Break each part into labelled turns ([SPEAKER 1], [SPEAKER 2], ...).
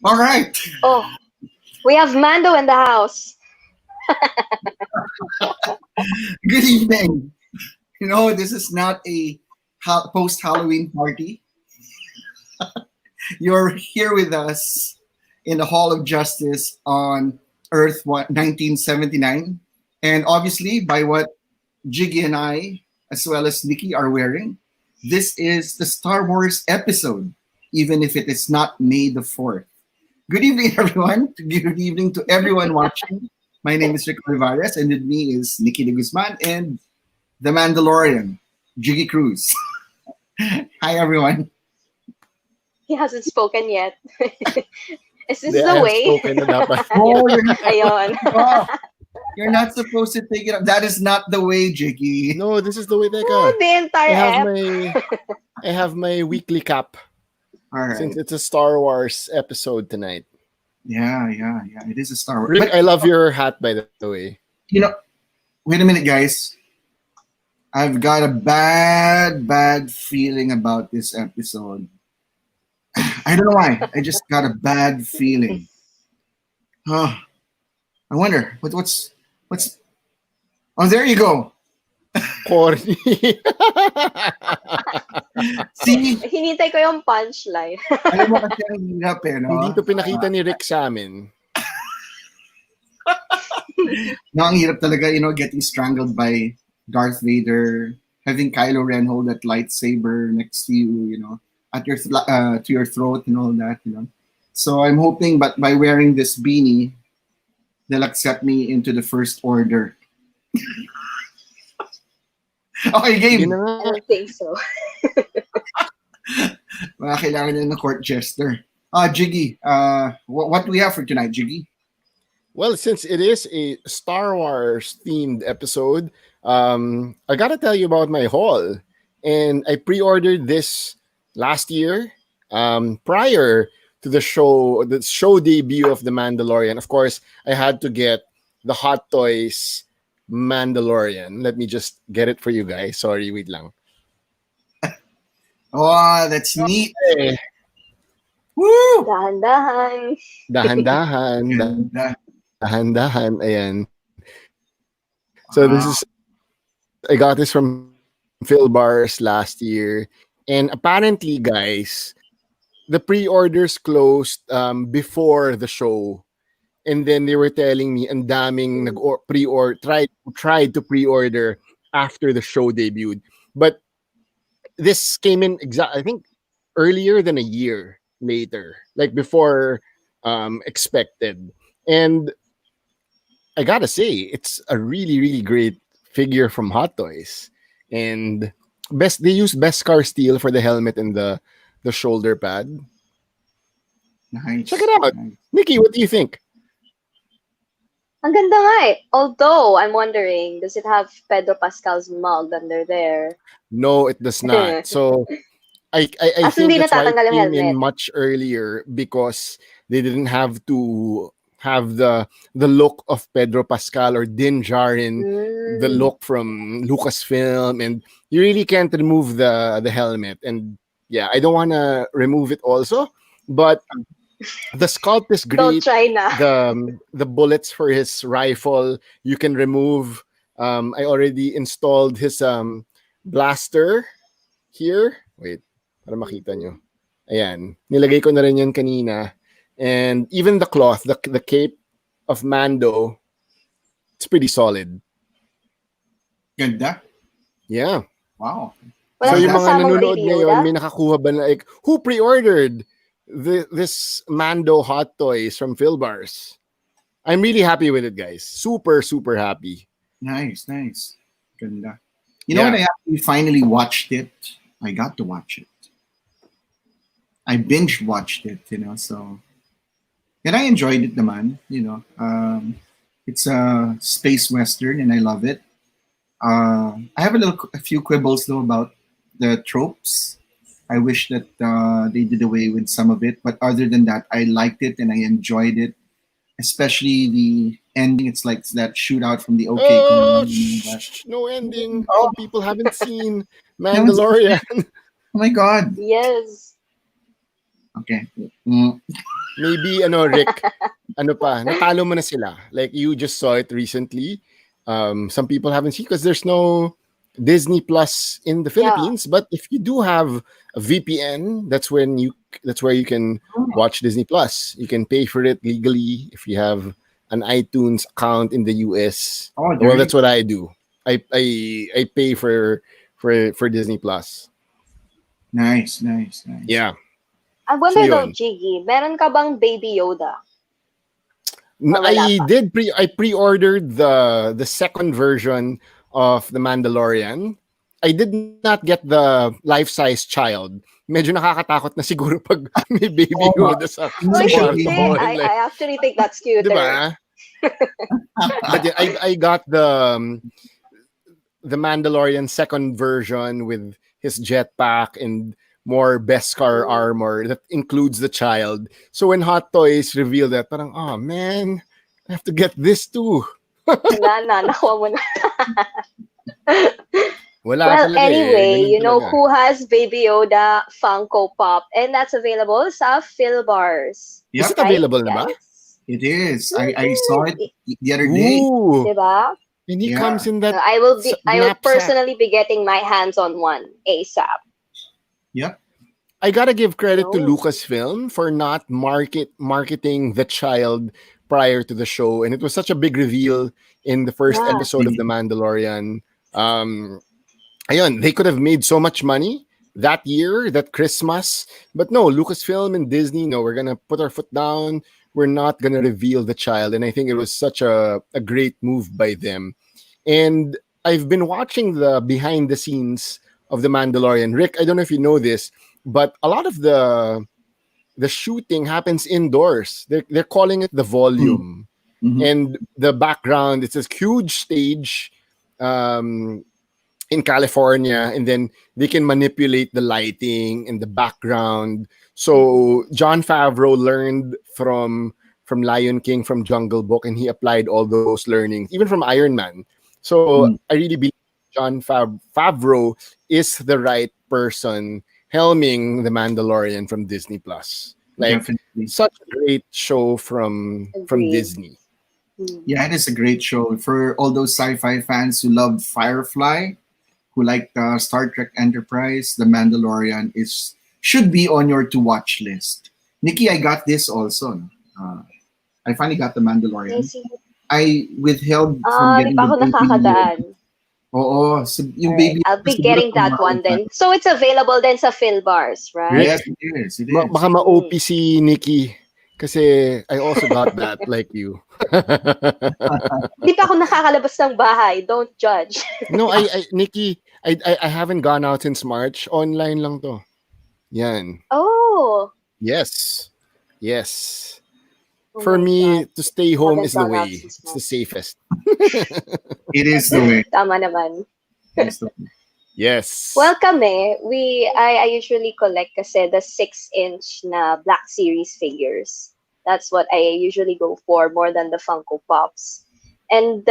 [SPEAKER 1] All right.
[SPEAKER 2] Oh, we have Mando in the house.
[SPEAKER 1] Good evening. This is not a post-Halloween party. You're here with us in the Hall of Justice on Earth 1979. And obviously, by what Jiggy and I, as well as Nikki, are wearing, this is the Star Wars episode, even if it is not May the 4th. Good evening, everyone. Good evening to everyone watching. My name is Olivares, and with me is Nikki De Guzman and the Mandalorian, Jiggy Cruz. Hi, everyone.
[SPEAKER 2] He hasn't spoken yet. Is this
[SPEAKER 3] They
[SPEAKER 2] the
[SPEAKER 3] have
[SPEAKER 2] way?
[SPEAKER 3] spoken na dapat.
[SPEAKER 1] Oh, you're not,
[SPEAKER 2] Ayun.
[SPEAKER 1] oh, you're not supposed to take it up. That is not the way, Jiggy.
[SPEAKER 3] No, this is the way.
[SPEAKER 2] Oh,
[SPEAKER 3] Teka.
[SPEAKER 2] the entire app.
[SPEAKER 3] I have my weekly cap
[SPEAKER 1] All right.
[SPEAKER 3] since it's a Star Wars episode tonight.
[SPEAKER 1] Yeah. It is a Star Wars.
[SPEAKER 3] Rick, I love your hat, by the way.
[SPEAKER 1] Wait a minute, guys. I've got a bad feeling about this episode. I don't know why. I just got a bad feeling. Oh, I wonder what's. Oh, there you go.
[SPEAKER 3] Corny.
[SPEAKER 1] See,
[SPEAKER 2] Hinintay ko yung punchline.
[SPEAKER 1] alam mo kasi ang hirap no?
[SPEAKER 3] Hindi to pinakita ni Rick sa amin.
[SPEAKER 1] No, ang hirap talaga, getting strangled by Darth Vader, having Kylo Ren hold that lightsaber next to you, at your to your throat and all that, So I'm hoping, but by wearing this beanie, they'll accept me into the First Order. Okay, game.
[SPEAKER 3] Yun na nga.
[SPEAKER 2] I don't think so.
[SPEAKER 1] Kailangan nyo ng court jester. Jiggy, what do we have for tonight, Jiggy?
[SPEAKER 3] Well, since it is a Star Wars themed episode, I gotta tell you about my haul. And I pre-ordered this last year, prior to the show debut of The Mandalorian. Of course, I had to get the Hot Toys Mandalorian. Let me just get it for you guys. Sorry, wait lang.
[SPEAKER 1] Oh, that's neat.
[SPEAKER 3] Okay.
[SPEAKER 1] Woo!
[SPEAKER 2] Dahan-dahan.
[SPEAKER 3] Dahan-dahan.
[SPEAKER 1] Ganda.
[SPEAKER 3] Dahan-dahan. Ayan. So this is, I got this from Phil Bars last year. And apparently, guys, the pre-orders closed before the show. And then they were telling me ang daming tried to pre-order after the show debuted. But this came in I think earlier than a year later, like before expected. And I gotta say, it's a really, really great figure from Hot Toys. And they use Beskar steel for the helmet and the shoulder pad.
[SPEAKER 1] Nice.
[SPEAKER 3] Check it out.
[SPEAKER 1] Nice.
[SPEAKER 3] Nikki, what do you think?
[SPEAKER 2] Ang ganda nga eh. Although, I'm wondering, does it have Pedro Pascal's mug under there?
[SPEAKER 3] No, it does not. So I
[SPEAKER 2] As
[SPEAKER 3] think
[SPEAKER 2] hindi
[SPEAKER 3] that's why it
[SPEAKER 2] natatanggal yung
[SPEAKER 3] came in
[SPEAKER 2] helmet.
[SPEAKER 3] much earlier, because they didn't have to have the look of Pedro Pascal or Din Djarin, the look from Lucasfilm, and you really can't remove the helmet. And yeah, I don't want to remove it also, but the sculpt is
[SPEAKER 2] Don't
[SPEAKER 3] great.
[SPEAKER 2] try na.
[SPEAKER 3] The bullets for his rifle you can remove. I already installed his blaster here. Wait, para makita nyo. Ayan, nilagay ko na rin yan kanina. And even the cloth, the cape of Mando, it's pretty solid.
[SPEAKER 1] Ganda.
[SPEAKER 3] Yeah.
[SPEAKER 1] Wow.
[SPEAKER 2] Wala
[SPEAKER 3] So yung mga
[SPEAKER 2] kasamang
[SPEAKER 3] nanonood
[SPEAKER 2] Baby
[SPEAKER 3] ngayon,
[SPEAKER 2] Yoda?
[SPEAKER 3] may nakakuha ba na, like, who pre-ordered this Mando Hot Toys from Phil Bars? I'm really happy with it, guys. Super, super happy.
[SPEAKER 1] Nice. Ganda. You know when I
[SPEAKER 3] Yeah.
[SPEAKER 1] actually finally watched it? I got to watch it. I binge watched it, so and I enjoyed it naman. It's a space western and I love it. I have a few quibbles though about the tropes. I wish that they did away with some of it, but other than that, I liked it and I enjoyed it, especially the ending. It's like that shootout from the OK
[SPEAKER 3] Oh,
[SPEAKER 1] Corral. That.
[SPEAKER 3] no ending.
[SPEAKER 1] Oh,
[SPEAKER 3] Some people haven't seen
[SPEAKER 1] that was,
[SPEAKER 3] Mandalorian.
[SPEAKER 1] oh my God.
[SPEAKER 2] Yes.
[SPEAKER 1] Okay. Mm.
[SPEAKER 3] Maybe, Rick, ano pa, natalo mo na sila. Like, you just saw it recently. Some people haven't seen because there's no Disney Plus in the
[SPEAKER 2] Yeah.
[SPEAKER 3] Philippines. But if you do have a VPN, that's where you can watch Disney Plus. You can pay for it legally if you have an iTunes account in the US.
[SPEAKER 1] Oh,
[SPEAKER 3] Well,
[SPEAKER 1] there you
[SPEAKER 3] that's what I do. I pay for Disney Plus.
[SPEAKER 1] Nice, nice, nice.
[SPEAKER 3] Yeah.
[SPEAKER 2] I
[SPEAKER 3] So
[SPEAKER 2] wonder though,
[SPEAKER 3] yun.
[SPEAKER 2] Jiggy, meron ka bang Baby Yoda? Or wala
[SPEAKER 3] I
[SPEAKER 2] pa?
[SPEAKER 3] did I pre-ordered the second version of the Mandalorian. I did not get the life-size child. Medyo nakakatakot na siguro pag may baby
[SPEAKER 1] Oh my,
[SPEAKER 3] Yoda sa
[SPEAKER 2] Uy,
[SPEAKER 3] kwarto
[SPEAKER 1] immediately.
[SPEAKER 3] mo.
[SPEAKER 2] hindi.
[SPEAKER 3] And like,
[SPEAKER 2] I actually think that's
[SPEAKER 3] di
[SPEAKER 2] cuter.
[SPEAKER 3] ba? But yeah, I got the Mandalorian second version with his jetpack and more Beskar
[SPEAKER 2] Mm.
[SPEAKER 3] armor that includes the child. So when Hot Toys revealed that, parang, oh man, I have to get this too.
[SPEAKER 2] Wala na, nakuha mo na.
[SPEAKER 3] Wala
[SPEAKER 2] Well,
[SPEAKER 3] talaga eh.
[SPEAKER 2] anyway,
[SPEAKER 3] Ganun
[SPEAKER 2] you know
[SPEAKER 3] talaga.
[SPEAKER 2] who has Baby Yoda Funko Pop? And that's available sa Philbars.
[SPEAKER 3] Is
[SPEAKER 1] Yep,
[SPEAKER 3] it
[SPEAKER 2] Right,
[SPEAKER 3] available na ba?
[SPEAKER 2] guys?
[SPEAKER 1] it is. I saw it
[SPEAKER 2] Mhm.
[SPEAKER 1] the other day.
[SPEAKER 3] Ooh.
[SPEAKER 2] Diba?
[SPEAKER 3] And he
[SPEAKER 1] Yeah.
[SPEAKER 3] comes in that
[SPEAKER 2] I will
[SPEAKER 3] knapsack.
[SPEAKER 2] personally be getting my hands on one ASAP.
[SPEAKER 1] Yep.
[SPEAKER 3] I gotta give credit to
[SPEAKER 2] No.
[SPEAKER 3] Lucasfilm for not marketing the child prior to the show, and it was such a big reveal in the first
[SPEAKER 2] Yeah.
[SPEAKER 3] episode of The Mandalorian. Ayun, they could have made so much money that year, that Christmas, but no, Lucasfilm and Disney, no, we're gonna put our foot down. We're not gonna reveal the child, and I think it was such a great move by them. And I've been watching the behind the scenes of The Mandalorian. Rick, I don't know if you know this, but a lot of the shooting happens indoors. They're calling it the
[SPEAKER 1] Mm.
[SPEAKER 3] volume.
[SPEAKER 1] Mhm.
[SPEAKER 3] And the background, it's a huge stage um, in California, and then they can manipulate the lighting and the background. So John Favreau learned from Lion King, from Jungle Book, and he applied all those learnings, even from Iron Man. So
[SPEAKER 1] Mm.
[SPEAKER 3] I really believe John Favreau is the right person helming the Mandalorian from Disney Plus. Like,
[SPEAKER 1] Definitely.
[SPEAKER 3] such a great show from
[SPEAKER 2] Agreed.
[SPEAKER 3] Disney.
[SPEAKER 2] Mm.
[SPEAKER 1] Yeah, it is a great show for all those sci-fi fans who love Firefly, who like Star Trek Enterprise. The Mandalorian is should be on your to watch list. Nikki, I got this also. No? I finally got the
[SPEAKER 2] I
[SPEAKER 1] Mandalorian.
[SPEAKER 2] see.
[SPEAKER 1] I withheld from
[SPEAKER 2] Di
[SPEAKER 1] getting
[SPEAKER 2] pa
[SPEAKER 1] the
[SPEAKER 2] ako
[SPEAKER 1] baby Yoda.
[SPEAKER 2] nakakadaan.
[SPEAKER 1] Oo, so yung
[SPEAKER 2] Alright.
[SPEAKER 1] baby
[SPEAKER 2] I'll
[SPEAKER 1] Yoda
[SPEAKER 2] be
[SPEAKER 1] siguro
[SPEAKER 2] getting that
[SPEAKER 1] tomorrow
[SPEAKER 2] one
[SPEAKER 1] na.
[SPEAKER 2] then. So it's available then sa Philbars, right?
[SPEAKER 3] Rick,
[SPEAKER 1] Yes, it is. It is.
[SPEAKER 3] baka ma-OP
[SPEAKER 2] Mm.
[SPEAKER 3] si Nikki kasi I also got that like you.
[SPEAKER 2] Di pa ako nakakalabas ng bahay. Don't judge.
[SPEAKER 3] No, Nikki, I haven't gone out since March. Online lang to. Yan.
[SPEAKER 2] Oh.
[SPEAKER 3] Yes. Yes.
[SPEAKER 2] Oh
[SPEAKER 3] For
[SPEAKER 2] my
[SPEAKER 3] me,
[SPEAKER 2] God.
[SPEAKER 3] to stay home
[SPEAKER 2] Haven't
[SPEAKER 3] is the
[SPEAKER 2] gone out
[SPEAKER 3] way.
[SPEAKER 2] since
[SPEAKER 3] It's the
[SPEAKER 2] March.
[SPEAKER 3] safest.
[SPEAKER 1] It is the way.
[SPEAKER 2] Tama naman.
[SPEAKER 1] It is the way.
[SPEAKER 3] Yes.
[SPEAKER 2] Well, kami, I usually collect kasi the 6-inch na Black Series figures. That's what I usually go for more than the Funko Pops. And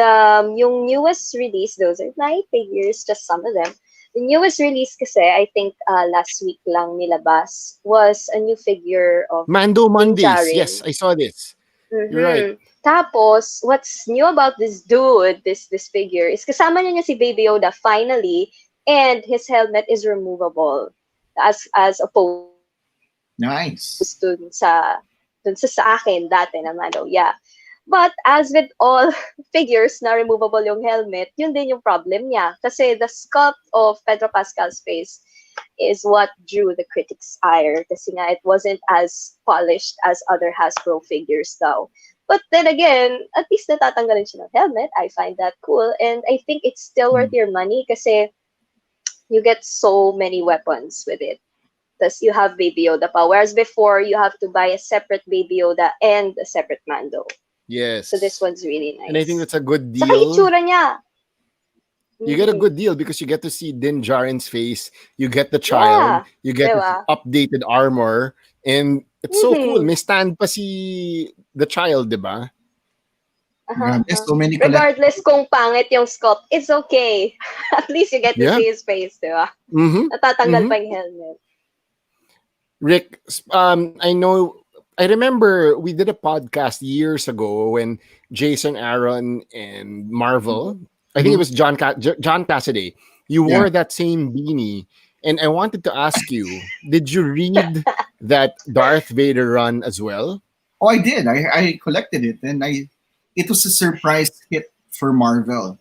[SPEAKER 2] yung newest release, those are my figures, just some of them. The newest release kasi, I think last week lang nilabas, was a new figure of
[SPEAKER 3] Mando
[SPEAKER 2] Din
[SPEAKER 3] Mondays. Yes,
[SPEAKER 2] Djarin.
[SPEAKER 3] I saw this. You're right.
[SPEAKER 2] Mm-hmm. Tapos, what's new about this dude, this figure, is kasama niya si Baby Yoda finally, and his helmet is removable as opposed
[SPEAKER 1] Nice.
[SPEAKER 2] dun sa akin dati naman. Oh, yeah. But as with all figures na removable yung helmet, yun din yung problem niya. Kasi the sculpt of Pedro Pascal's face is what drew the critics' ire. Kasi nga, it wasn't as polished as other Hasbro figures daw. But then again, at least natatanggalin siya ng helmet. I find that cool. And I think it's still worth your money kasi You get so many weapons with it. Thus, you have Baby Yoda pa. Whereas before, you have to buy a separate Baby Yoda and a separate Mando. So this
[SPEAKER 3] Yes.
[SPEAKER 2] one's really
[SPEAKER 3] And I think
[SPEAKER 2] nice.
[SPEAKER 3] that's a good
[SPEAKER 2] Saka
[SPEAKER 3] deal.
[SPEAKER 2] itsura niya.
[SPEAKER 3] You get a
[SPEAKER 2] Mm-hmm.
[SPEAKER 3] good deal because you get to see Din Djarin's face, you get the child,
[SPEAKER 2] Yeah.
[SPEAKER 3] you get his
[SPEAKER 2] Diba?
[SPEAKER 3] updated armor, and it's so cool.
[SPEAKER 2] Mm-hmm.
[SPEAKER 3] May stand pa si the child, di ba?
[SPEAKER 2] Uh-huh,
[SPEAKER 1] Grabe,
[SPEAKER 2] uh-huh.
[SPEAKER 1] so many
[SPEAKER 2] Regardless
[SPEAKER 1] collectibles.
[SPEAKER 2] kung pangit yung sculpt, it's okay. At least you get to
[SPEAKER 3] Yeah.
[SPEAKER 2] see his face, di ba?
[SPEAKER 3] Mm-hmm.
[SPEAKER 2] Natatanggal
[SPEAKER 3] Mm-hmm.
[SPEAKER 2] pa yung helmet.
[SPEAKER 3] Rick, I know, I remember we did a podcast years ago when Jason Aaron and
[SPEAKER 2] Mm-hmm.
[SPEAKER 3] Marvel, I think it
[SPEAKER 1] Mhm.
[SPEAKER 3] was John Cassidy, you
[SPEAKER 1] Yeah.
[SPEAKER 3] wore that same beanie. And I wanted to ask you, did you read that Darth Vader run as well?
[SPEAKER 1] Oh, I did. I collected it, and it was a surprise hit for Marvel.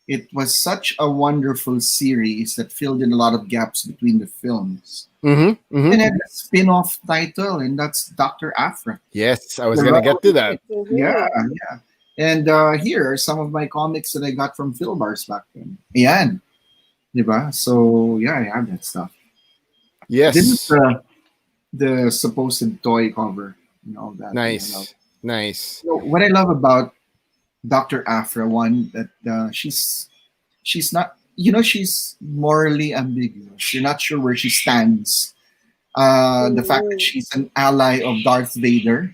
[SPEAKER 1] It was such a wonderful series that filled in a lot of gaps between the films.
[SPEAKER 3] Mm-hmm. Mm-hmm.
[SPEAKER 1] And had a spin-off title, and that's Dr. Afra.
[SPEAKER 3] Yes, I was
[SPEAKER 1] The
[SPEAKER 3] gonna
[SPEAKER 1] Rebel
[SPEAKER 3] get to that.
[SPEAKER 1] Knight. Yeah,
[SPEAKER 2] Mm-hmm.
[SPEAKER 1] yeah. And here are some of my comics that I got from Philbars back then. Ayan, di ba? So yeah, I have that stuff. This is
[SPEAKER 3] Yes.
[SPEAKER 1] the supposed toy cover and all that. And I love.
[SPEAKER 3] Nice. Nice.
[SPEAKER 1] So what I love about Dr. Afra, one that she's not, she's morally ambiguous. You're not sure where she stands. The fact that
[SPEAKER 2] Mm-hmm.
[SPEAKER 1] she's an ally of Darth Vader.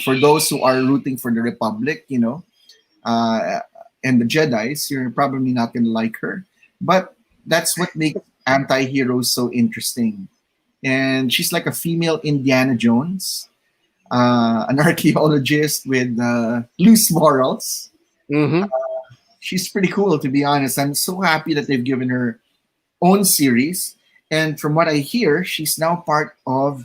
[SPEAKER 1] For those who are rooting for the Republic, uh, and the Jedi's, you're probably not going to like her. But that's what makes anti-heroes so interesting. And she's like a female Indiana Jones, an archaeologist with loose morals.
[SPEAKER 3] Mm-hmm.
[SPEAKER 1] She's pretty cool, to be honest. I'm so happy that they've given her own series. And from what I hear, she's now part of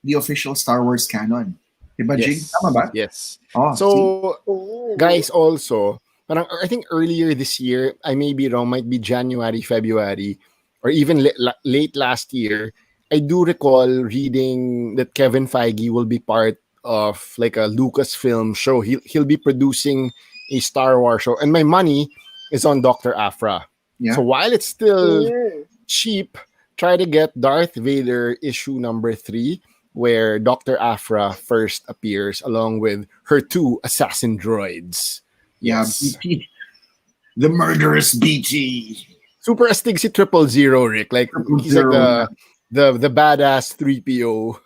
[SPEAKER 1] the official Star Wars canon. Diba, Jig? Tama
[SPEAKER 3] Yes.
[SPEAKER 1] ba?
[SPEAKER 3] Yes.
[SPEAKER 1] Oh, see?
[SPEAKER 3] So
[SPEAKER 2] Ooh.
[SPEAKER 3] guys, also, parang I think earlier this year, I may be wrong, might be January, February, or even late last year, I do recall reading that Kevin Feige will be part of like a Lucasfilm show. He'll be producing a Star Wars show, and my money is on Dr. Afra. So
[SPEAKER 1] Yeah.
[SPEAKER 3] while it's still
[SPEAKER 2] Mm.
[SPEAKER 3] cheap, try to get Darth Vader issue number 3, where Dr. Afra first appears along with her 2 assassin droids.
[SPEAKER 1] Yeah,
[SPEAKER 3] Yes.
[SPEAKER 1] BT. The murderous BT.
[SPEAKER 3] Super astig si 000, Rick. Like
[SPEAKER 1] Triple
[SPEAKER 3] he's like
[SPEAKER 1] zero. Yeah.
[SPEAKER 3] the badass 3PO.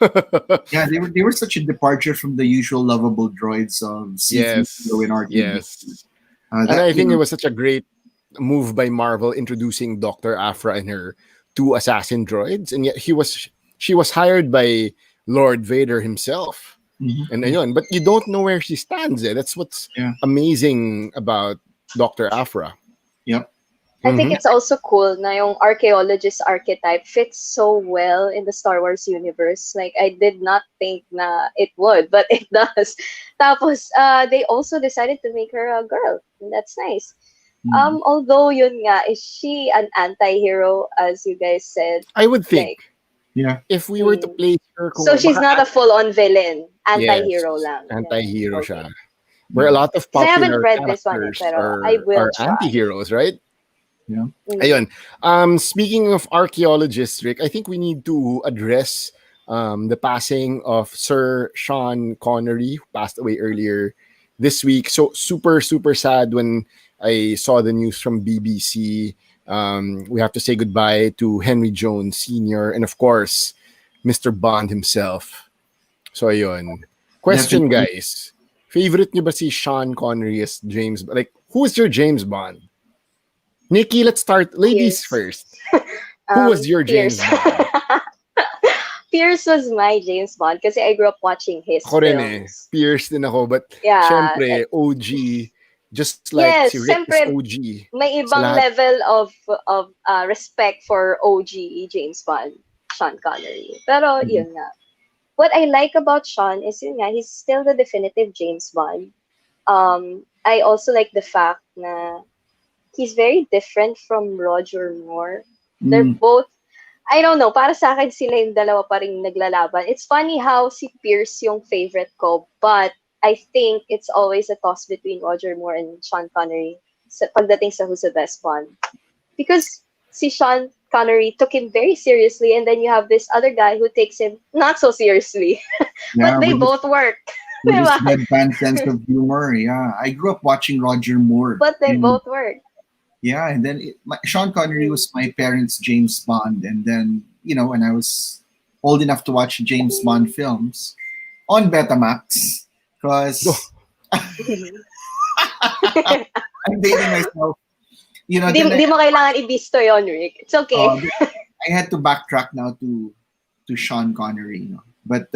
[SPEAKER 1] Yeah, they were such a departure from the usual lovable droids of C3PO
[SPEAKER 3] Yes.
[SPEAKER 1] and R2D2.
[SPEAKER 3] Yes. And
[SPEAKER 1] That
[SPEAKER 3] I think it was such a great move by Marvel introducing Dr. Afra and her 2 assassin droids, and yet she was hired by Lord Vader himself. And
[SPEAKER 1] Mhm.
[SPEAKER 3] ayun, but you don't know where she stands. That's what's
[SPEAKER 1] Yeah.
[SPEAKER 3] amazing about Dr. Afra.
[SPEAKER 1] Yep.
[SPEAKER 2] I think
[SPEAKER 3] Mm-hmm.
[SPEAKER 2] it's also cool na yung archaeologist archetype fits so well in the Star Wars universe. Like, I did not think na it would, but it does. Tapos, they also decided to make her a girl. And that's nice.
[SPEAKER 1] Mhm.
[SPEAKER 2] Although yun nga, is she an anti-hero, as you guys said?
[SPEAKER 3] I would think
[SPEAKER 2] Like,
[SPEAKER 1] Yeah.
[SPEAKER 3] if we were to
[SPEAKER 2] hmm.
[SPEAKER 3] place her
[SPEAKER 2] So
[SPEAKER 3] kung
[SPEAKER 2] she's
[SPEAKER 3] baka
[SPEAKER 2] not a full-on villain.
[SPEAKER 3] yes,
[SPEAKER 2] Anti-hero lang. Ganun.
[SPEAKER 3] anti-hero siya.
[SPEAKER 2] Okay.
[SPEAKER 3] Where a
[SPEAKER 1] Yeah.
[SPEAKER 3] lot of
[SPEAKER 2] Because I haven't
[SPEAKER 3] popular
[SPEAKER 2] read this one eh,
[SPEAKER 3] characters
[SPEAKER 2] pero I will
[SPEAKER 3] are
[SPEAKER 2] try.
[SPEAKER 3] anti-heroes, right?
[SPEAKER 1] Yeah.
[SPEAKER 2] Mm.
[SPEAKER 3] Ayun. Speaking of archaeologists, Rick, I think we need to address the passing of Sir Sean Connery, who passed away earlier this week. So super, super sad when I saw the news from BBC. We have to say goodbye to Henry Jones Sr. and of course, Mr. Bond himself. So ayun. Question,
[SPEAKER 1] Definitely.
[SPEAKER 3] guys. Favorite niyo ba si Sean Connery as James? Like, who is your James Bond? Nikki, let's start. Ladies
[SPEAKER 2] Pierce.
[SPEAKER 3] first. Who was your
[SPEAKER 2] Pierce.
[SPEAKER 3] James Bond?
[SPEAKER 2] Pierce was my James Bond kasi I grew up watching his
[SPEAKER 3] Ako rin eh.
[SPEAKER 2] films.
[SPEAKER 3] Pierce din ako. But,
[SPEAKER 2] Yeah.
[SPEAKER 3] syempre, OG. Just like
[SPEAKER 2] Yes,
[SPEAKER 3] si Rick is
[SPEAKER 2] siyempre
[SPEAKER 3] OG.
[SPEAKER 2] may
[SPEAKER 3] Sa
[SPEAKER 2] ibang
[SPEAKER 3] lahat.
[SPEAKER 2] level of respect for OG James Bond, Sean Connery. Pero
[SPEAKER 1] Mhm.
[SPEAKER 2] yun nga. What I like about Sean is yun nga, he's still the definitive James Bond. I also like the fact na he's very different from Roger Moore. They're
[SPEAKER 1] Mm.
[SPEAKER 2] both, I don't know, para sa akin sila yung dalawa pa rin naglalaban. It's funny how si Pierce yung favorite ko, but I think it's always a toss between Roger Moore and Sean Connery sa pagdating sa Who's the Best Bond. Because si Sean Connery took him very seriously, and then you have this other guy who takes him not so seriously. But
[SPEAKER 1] Yeah,
[SPEAKER 2] they
[SPEAKER 1] with his,
[SPEAKER 2] both work.
[SPEAKER 1] with his
[SPEAKER 2] Diba?
[SPEAKER 1] deadpan sense of humor. Yeah, I grew up watching Roger Moore,
[SPEAKER 2] But they
[SPEAKER 1] and
[SPEAKER 2] both work.
[SPEAKER 1] yeah, and then Sean Connery was my parents' James Bond, and then when I was old enough to watch James Bond films on Betamax, because I'm dating myself. Then
[SPEAKER 2] Di mo kailangan ibisto yon, Rick. It's okay.
[SPEAKER 1] I had to backtrack now to Sean Connery. But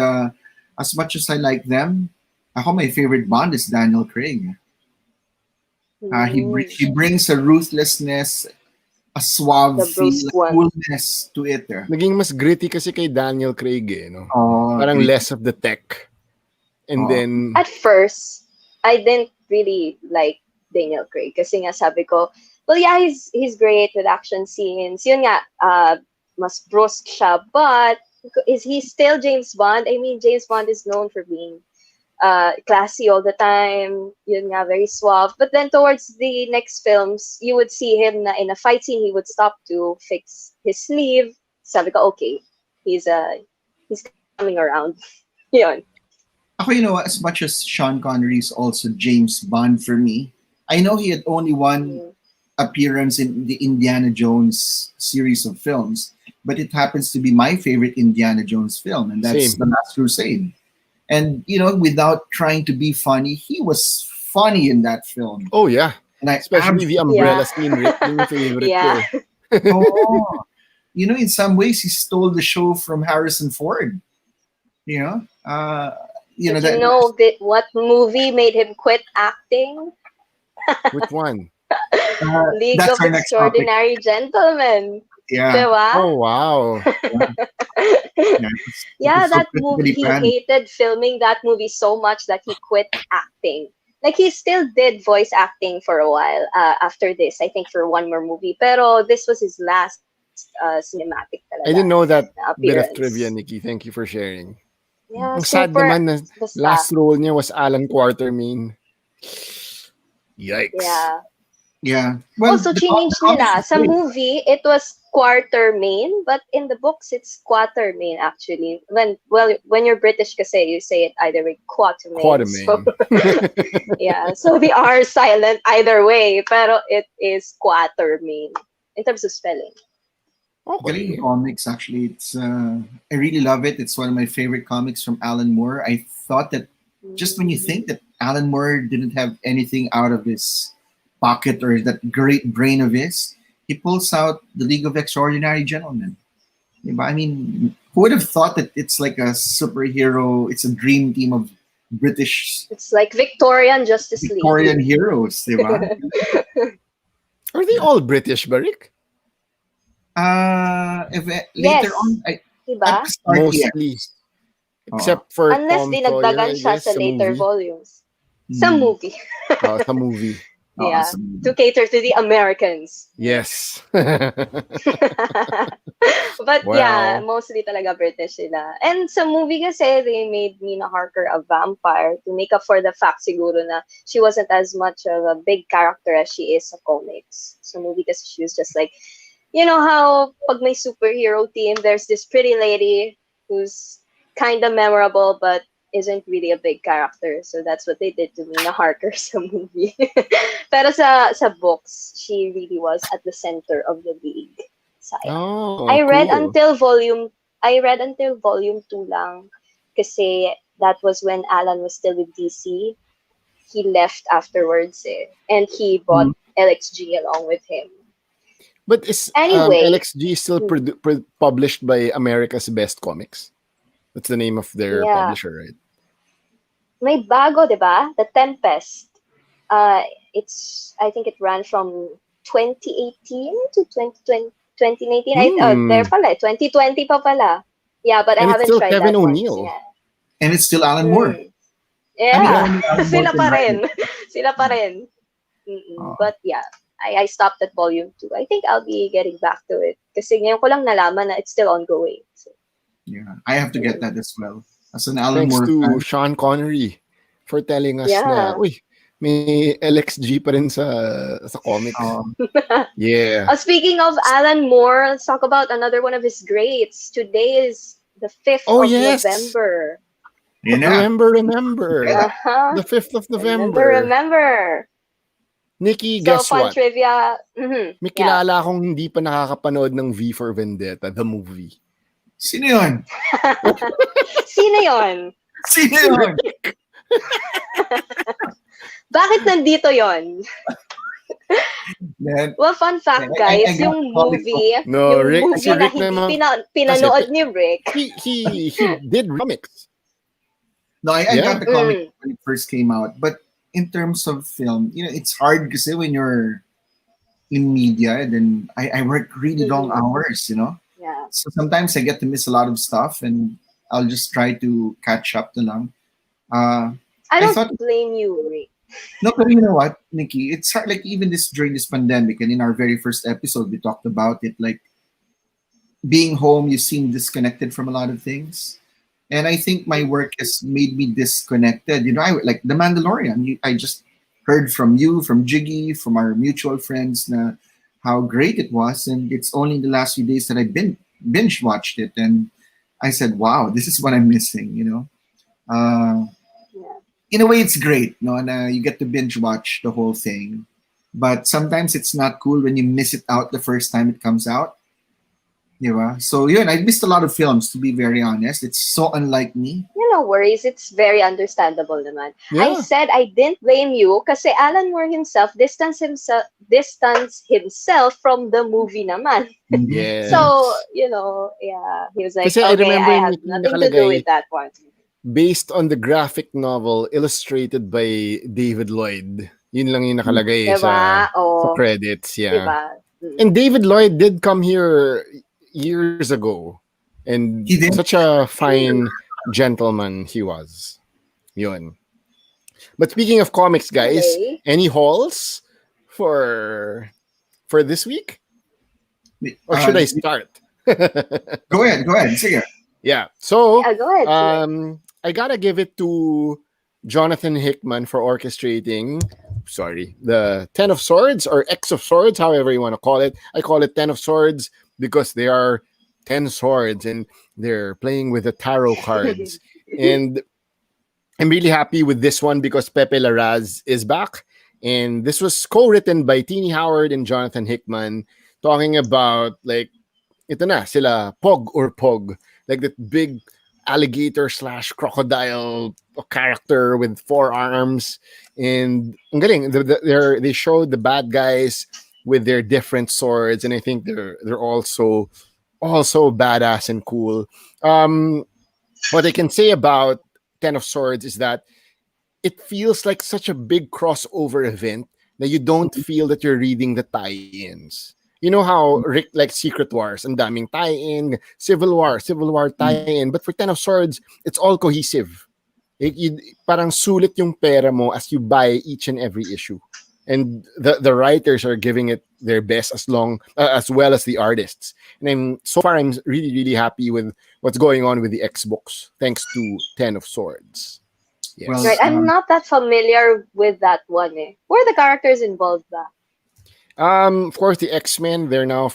[SPEAKER 1] as much as I like them, my favorite Bond is Daniel Craig. He brings a ruthlessness, a suave
[SPEAKER 2] The
[SPEAKER 1] feel,
[SPEAKER 2] brusque
[SPEAKER 1] a
[SPEAKER 2] one.
[SPEAKER 1] coolness to it.
[SPEAKER 3] Naging mas gritty kasi kay Daniel Craig no?
[SPEAKER 1] Oh,
[SPEAKER 3] Parang less of the tech. And then...
[SPEAKER 2] At first, I didn't really like Daniel Craig kasi nga sabi ko, well, yeah, he's great with action scenes. Yun nga, mas brusque siya. But is he still James Bond? I mean, James Bond is known for being classy all the time. Yun nga, very suave. But then towards the next films, you would see him na in a fight scene, he would stop to fix his sleeve. Sabi ko, okay, he's coming around. Yun.
[SPEAKER 1] Ako, as much as Sean Connery is also James Bond for me, I know he had only one appearance in the Indiana Jones series of films, but it happens to be my favorite Indiana Jones film, and that's
[SPEAKER 3] Same.
[SPEAKER 1] The Last Crusade. And without trying to be funny, he was funny in that film.
[SPEAKER 3] Oh yeah,
[SPEAKER 1] and
[SPEAKER 3] especially the umbrella scene, Rick, yung favorite
[SPEAKER 2] Yeah.
[SPEAKER 3] ko.
[SPEAKER 1] Oh, in some ways, he stole the show from Harrison Ford.
[SPEAKER 2] Did you know what movie made him quit acting?
[SPEAKER 3] Which one?
[SPEAKER 2] League
[SPEAKER 1] that's
[SPEAKER 2] of
[SPEAKER 1] our next topic.
[SPEAKER 2] Extraordinary Gentlemen.
[SPEAKER 1] Yeah.
[SPEAKER 2] Diba?
[SPEAKER 3] Oh wow.
[SPEAKER 2] Yeah,
[SPEAKER 1] It was so
[SPEAKER 2] that movie,
[SPEAKER 1] critically
[SPEAKER 2] he
[SPEAKER 1] planned.
[SPEAKER 2] hated filming that movie so much that he quit acting. Like, he still did voice acting for a while after this, I think for one more movie. Pero this was his last cinematic talaga
[SPEAKER 3] I didn't know that bit
[SPEAKER 2] appearance.
[SPEAKER 3] of trivia, Nikki. Thank you for sharing.
[SPEAKER 2] Yeah,
[SPEAKER 3] Ang sad
[SPEAKER 2] super.
[SPEAKER 3] naman na
[SPEAKER 2] Basta.
[SPEAKER 3] last role niya was Alan Quartermain. Yikes.
[SPEAKER 2] Yeah.
[SPEAKER 1] Yeah. Well,
[SPEAKER 2] Also, change nila. Sa movie, it was Quartermain, but in the books, it's Quatermain actually. When you're British kasi, you say it either way, Quatermain.
[SPEAKER 3] Quartermain.
[SPEAKER 2] So, yeah, so the R is silent either way, pero it is Quatermain in terms of spelling.
[SPEAKER 3] Okay.
[SPEAKER 1] Galing comics, actually. It's I really love it. It's one of my favorite comics from Alan Moore. I thought that just when you think that Alan Moore didn't have anything out of his pocket or that great brain of his, he pulls out the League of Extraordinary Gentlemen. I mean, who would have thought that it's like a superhero, it's a dream team of British
[SPEAKER 2] It's like Victorian Justice
[SPEAKER 1] Victorian
[SPEAKER 2] League.
[SPEAKER 1] heroes, diba?
[SPEAKER 3] Are they all British, Barik?
[SPEAKER 1] Later
[SPEAKER 2] Yes.
[SPEAKER 1] on,
[SPEAKER 2] Diba?
[SPEAKER 1] at the start,
[SPEAKER 3] Mostly.
[SPEAKER 1] yes.
[SPEAKER 3] Except for
[SPEAKER 2] Unless
[SPEAKER 3] Tom
[SPEAKER 2] dinagdagan
[SPEAKER 3] Sawyer, I
[SPEAKER 2] siya
[SPEAKER 3] guess,
[SPEAKER 2] sa later
[SPEAKER 3] movie.
[SPEAKER 2] volumes. Sa movie.
[SPEAKER 3] Sa movie.
[SPEAKER 2] Yeah.
[SPEAKER 1] Awesome.
[SPEAKER 2] To cater to the Americans.
[SPEAKER 3] Yes.
[SPEAKER 2] But
[SPEAKER 3] Wow.
[SPEAKER 2] yeah, mostly talaga British sila. And sa movie kasi, they made Mina Harker a vampire to make up for the fact siguro na she wasn't as much of a big character as she is sa comics. Sa movie kasi she was just like, you know how pag may superhero team, there's this pretty lady who's kind of memorable but isn't really a big character. So that's what they did to Mina Harker sa movie. Pero sa books, she really was at the center of the league. Sayang.
[SPEAKER 3] Oh,
[SPEAKER 2] I read
[SPEAKER 3] cool.
[SPEAKER 2] until volume 2 lang kasi that was when Alan was still with DC. He left afterwards and he brought LXG along with him.
[SPEAKER 3] But is
[SPEAKER 2] Anyway.
[SPEAKER 3] LXG still published by America's Best Comics? That's the name of their publisher, right?
[SPEAKER 2] May bago, 'di ba? The Tempest. I think it ran from 2018 to 2019. There pala, 2020 pa pala. Yeah, but
[SPEAKER 3] And
[SPEAKER 2] I
[SPEAKER 3] it's
[SPEAKER 2] haven't
[SPEAKER 3] still
[SPEAKER 2] tried
[SPEAKER 3] Kevin
[SPEAKER 2] that one.
[SPEAKER 3] O'Neill.
[SPEAKER 2] Yeah.
[SPEAKER 1] And it's still Alan Moore.
[SPEAKER 2] Yeah.
[SPEAKER 1] Alan Moore
[SPEAKER 2] Sila
[SPEAKER 1] can
[SPEAKER 2] pa
[SPEAKER 1] write
[SPEAKER 2] rin.
[SPEAKER 1] it.
[SPEAKER 2] Sila pa rin. But yeah, I stopped at volume 2. I think I'll be getting back to it. Kasi ngayon ko lang nalaman na it's still ongoing. So.
[SPEAKER 1] Yeah, I have to get that as well. As an Alan
[SPEAKER 3] Thanks
[SPEAKER 1] Moore
[SPEAKER 3] to
[SPEAKER 1] fan.
[SPEAKER 3] Sean Connery for telling us
[SPEAKER 2] Yeah.
[SPEAKER 3] na, uy, may LXG pa rin sa comics.
[SPEAKER 1] Um,
[SPEAKER 3] Yeah.
[SPEAKER 2] Speaking of Alan Moore, let's talk about another one of his greats. Today is the 5th
[SPEAKER 3] Oh
[SPEAKER 2] of
[SPEAKER 3] yes.
[SPEAKER 2] November.
[SPEAKER 1] yun na.
[SPEAKER 3] Remember.
[SPEAKER 2] Uh-huh.
[SPEAKER 3] The 5th of
[SPEAKER 2] Remember,
[SPEAKER 3] November.
[SPEAKER 2] remember.
[SPEAKER 3] Nikki,
[SPEAKER 2] So,
[SPEAKER 3] guess
[SPEAKER 2] fun
[SPEAKER 3] what?
[SPEAKER 2] trivia.
[SPEAKER 3] May
[SPEAKER 2] Yeah.
[SPEAKER 3] kilala akong hindi pa nakakapanood ng V for Vendetta, the movie.
[SPEAKER 1] Sino yun?
[SPEAKER 2] Sino yon?
[SPEAKER 1] Sino
[SPEAKER 3] Si
[SPEAKER 1] yun?
[SPEAKER 3] Rick.
[SPEAKER 2] Bakit nandito yon?
[SPEAKER 1] Then,
[SPEAKER 2] Well, fun fact,
[SPEAKER 1] I
[SPEAKER 2] guys,
[SPEAKER 1] got
[SPEAKER 2] yung
[SPEAKER 1] comic book.
[SPEAKER 2] movie,
[SPEAKER 3] No,
[SPEAKER 2] yung
[SPEAKER 3] Rick, si
[SPEAKER 2] movie na
[SPEAKER 3] Rick
[SPEAKER 2] hindi
[SPEAKER 3] naman kasi
[SPEAKER 2] pinanood ni Rick.
[SPEAKER 3] he did comics.
[SPEAKER 1] No, I
[SPEAKER 3] Yeah.
[SPEAKER 1] got the comic when it first came out. But in terms of film, it's hard kasi when you're in media, then I work really long hours.
[SPEAKER 2] Yeah.
[SPEAKER 1] So sometimes I get to miss a lot of stuff and I'll just try to catch up na lang. Uh,
[SPEAKER 2] I
[SPEAKER 1] I
[SPEAKER 2] don't
[SPEAKER 1] thought,
[SPEAKER 2] blame you, Rick.
[SPEAKER 1] no, but you know what, Nikki? It's hard, like even during this pandemic and in our very first episode, we talked about it, like being home, you seem disconnected from a lot of things. And I think my work has made me disconnected. I like the Mandalorian. I just heard from you, from Jiggy, from our mutual friends, na how great it was. And it's only in the last few days that I've been binge watched it, and I said, "Wow, this is what I'm missing." Uh,
[SPEAKER 2] Yeah.
[SPEAKER 1] in a way, it's great, no, and you get to binge watch the whole thing. But sometimes it's not cool when you miss it out the first time it comes out. So yeah, I missed a lot of films, to be very honest. It's so unlike me.
[SPEAKER 2] No worries. It's very understandable naman. I
[SPEAKER 3] Yeah.
[SPEAKER 2] said I didn't blame you kasi Alan Moore himself distanced himself from the movie naman.
[SPEAKER 1] Mhm.
[SPEAKER 2] So,
[SPEAKER 3] Yes.
[SPEAKER 2] yeah, he was like,
[SPEAKER 3] Kasi I
[SPEAKER 2] okay,
[SPEAKER 3] remember
[SPEAKER 2] I have
[SPEAKER 3] Nikki
[SPEAKER 2] nothing to do with
[SPEAKER 3] nakalagay
[SPEAKER 2] that one.
[SPEAKER 3] based on the graphic novel illustrated by David Lloyd. Yun lang yung nakalagay
[SPEAKER 2] Diba?
[SPEAKER 3] sa
[SPEAKER 2] Oh,
[SPEAKER 3] credits, yeah.
[SPEAKER 2] diba?
[SPEAKER 3] And David Lloyd did come here years ago. And
[SPEAKER 1] He did.
[SPEAKER 3] such a fine gentleman he was. Yun. But speaking of comics, guys,
[SPEAKER 2] Okay.
[SPEAKER 3] any hauls for this week? Or should I start?
[SPEAKER 1] Go ahead. Sige.
[SPEAKER 3] Yeah. So,
[SPEAKER 2] Yeah, go ahead.
[SPEAKER 3] I gotta give it to Jonathan Hickman for orchestrating. Sorry, the Ten of Swords or X of Swords, however you want to call it. I call it Ten of Swords because they are 10 swords and they're playing with the tarot cards. And I'm really happy with this one because Pepe Larraz is back. And this was co-written by Teenie Howard and Jonathan Hickman, talking about like ito na sila Pog or Pog, like that big alligator slash crocodile character with 4 arms. And ang galing, they showed the bad guys with their different swords, and I think they're also badass and cool. What I can say about Ten of Swords is that it feels like such a big crossover event that you don't feel that you're reading the tie-ins. You know how Rick likes Secret Wars, and daming tie-in, Civil War tie-in. But for Ten of Swords, it's all cohesive. Parang sulit yung pera mo as you buy each and every issue. And the writers are giving it their best as well as the artists. And so far I'm really, really happy with what's going on with the X books, thanks to Ten of Swords. Yes.
[SPEAKER 1] Well,
[SPEAKER 2] Right, I'm not that familiar with that one. Who are the characters involved ba?
[SPEAKER 3] Of course, the X-Men, they're now